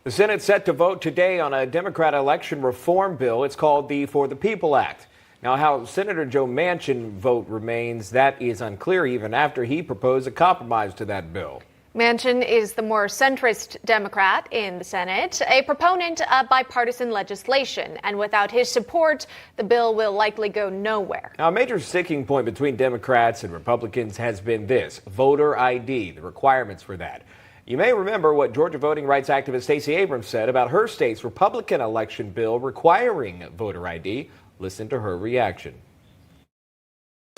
The Senate set to vote today on a Democrat election reform bill. It's called the For the People Act. Now, how Senator Joe Manchin vote remains, that is unclear even after he proposed a compromise to that bill. Manchin is the more centrist Democrat in the Senate, a proponent of bipartisan legislation. And without his support, the bill will likely go nowhere. Now, a major sticking point between Democrats and Republicans has been this: voter ID, the requirements for that. You may remember what Georgia voting rights activist Stacey Abrams said about her state's Republican election bill requiring voter ID. Listen to her reaction.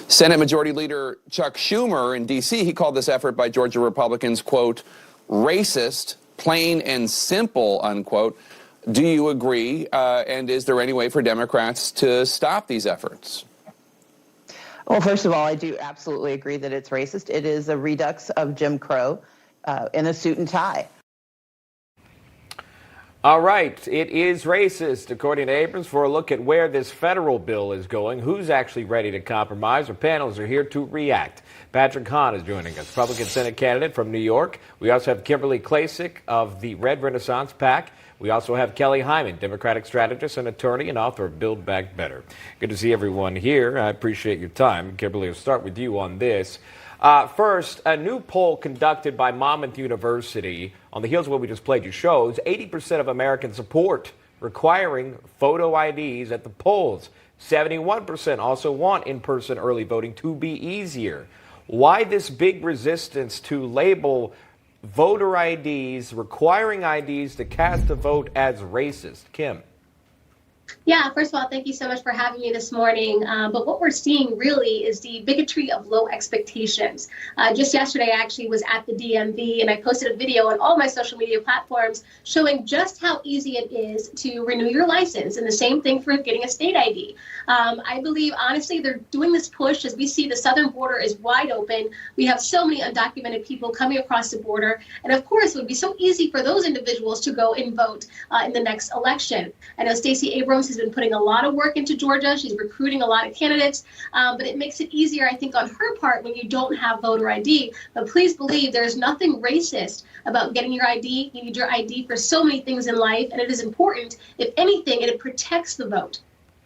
Senate Majority Leader Chuck Schumer in D.C., he called this effort by Georgia Republicans, quote, racist, plain and simple, unquote. Do you agree? And is there any way for Democrats to stop these efforts? Well, first of all, I do absolutely agree that it's racist. It is a redux of Jim Crow in a suit and tie. All right, it is racist, according to Abrams. For a look at where this federal bill is going, who's actually ready to compromise, our panelists are here to react. Patrick Hahn is joining us, Republican Senate candidate from New York. We also have Kimberly Klacik of the Red Renaissance PAC. We also have Kelly Hyman, Democratic strategist and attorney and author of Build Back Better. Good to see everyone here. I appreciate your time. Kimberly, we'll start with you on this. First, a new poll conducted by Monmouth University on the heels of what we just played you shows 80% of Americans support requiring photo IDs at the polls. 71% also want in-person early voting to be easier. Why this big resistance to label voter IDs, requiring IDs to cast a vote as racist? Kim. Yeah, first of all, thank you so much for having me this morning. But what we're seeing really is the bigotry of low expectations. Just yesterday, I actually was at the DMV and I posted a video on all my social media platforms showing just how easy it is to renew your license, and the same thing for getting a state ID. I believe, honestly, they're doing this push as we see the southern border is wide open. We have so many undocumented people coming across the border. And of course, it would be so easy for those individuals to go and vote in the next election. I know Stacey Abrams has been putting a lot of work into Georgia. She's recruiting a lot of candidates, but it makes it easier, I think, on her part when you don't have voter ID. But please believe there's nothing racist about getting your ID. You need your ID for so many things in life, and it is important. If anything, it protects the vote.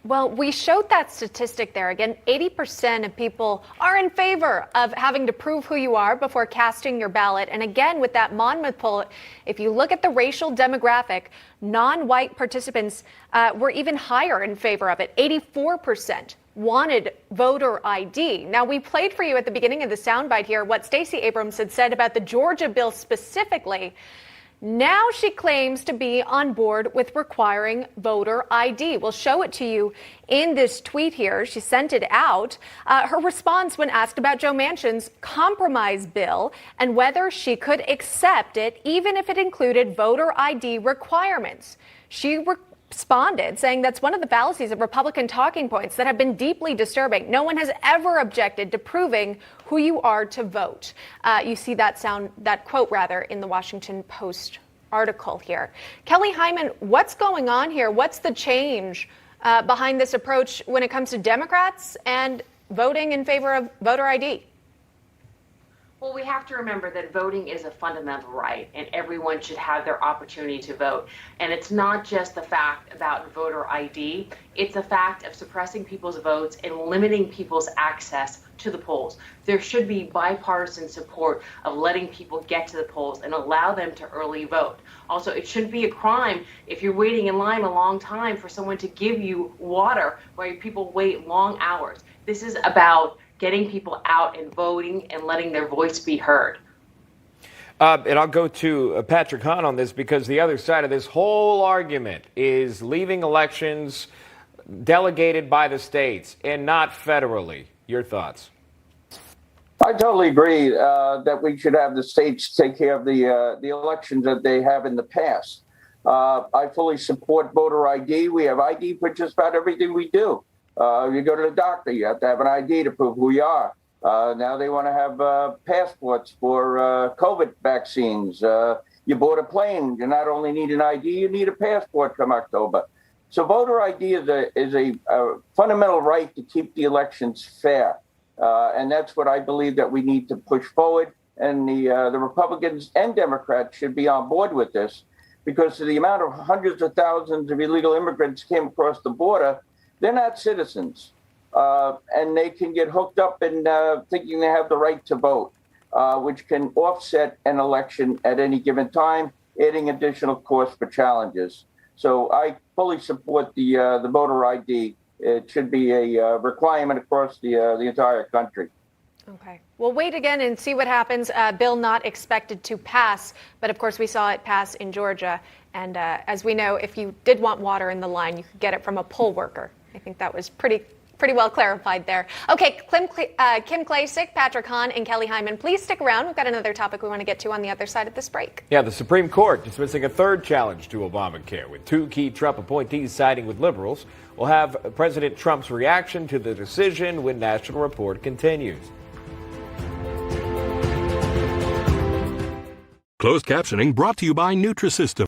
Well, we showed that statistic there. Again, 80% of people are in favor of having to prove who you are before casting your ballot. And again, with that Monmouth poll, if you look at the racial demographic, non-white participants were even higher in favor of it. 84% wanted voter ID. Now, we played for you at the beginning of the soundbite here what Stacey Abrams had said about the Georgia bill specifically. Now she claims to be on board with requiring voter ID. We'll show it to you in this tweet here. She sent it out. Her response when asked about Joe Manchin's compromise bill and whether she could accept it, even if it included voter ID requirements. She responded saying that's one of the fallacies of Republican talking points that have been deeply disturbing. No one has ever objected to proving who you are to vote. You see that quote in the Washington Post article here. Kelly Hyman, what's going on here? What's the change behind this approach when it comes to Democrats and voting in favor of voter ID? Well, we have to remember that voting is a fundamental right, and everyone should have their opportunity to vote. And it's not just the fact about voter ID, it's the fact of suppressing people's votes and limiting people's access to the polls. There should be bipartisan support of letting people get to the polls and allow them to early vote. Also, it shouldn't be a crime if you're waiting in line a long time for someone to give you water while people wait long hours. This is about getting people out and voting and letting their voice be heard. And I'll go to Patrick Hahn on this because the other side of this whole argument is leaving elections delegated by the states and not federally. Your thoughts? I totally agree that we should have the states take care of the elections that they have in the past. I fully support voter ID. We have ID for just about everything we do. You go to the doctor, you have to have an ID to prove who you are. Now they want to have passports for COVID vaccines. You board a plane, you not only need an ID, you need a passport come October. So voter ID is a fundamental right to keep the elections fair. And that's what I believe that we need to push forward. And the Republicans and Democrats should be on board with this. because of the amount of hundreds of thousands of illegal immigrants came across the border. They're not citizens, and they can get hooked up in thinking they have the right to vote, which can offset an election at any given time, adding additional costs for challenges. So I fully support the voter ID. It should be a requirement across the entire country. Okay. We'll wait again and see what happens. Bill not expected to pass, but of course we saw it pass in Georgia. And as we know, if you did want water in the line, you could get it from a poll worker. I think that was pretty well clarified there. Okay, Kim Klacik, Patrick Hahn, and Kelly Hyman, please stick around. We've got another topic we want to get to on the other side of this break. Yeah, the Supreme Court dismissing a third challenge to Obamacare, with two key Trump appointees siding with liberals. We'll have President Trump's reaction to the decision when National Report continues. Closed captioning brought to you by Nutrisystem.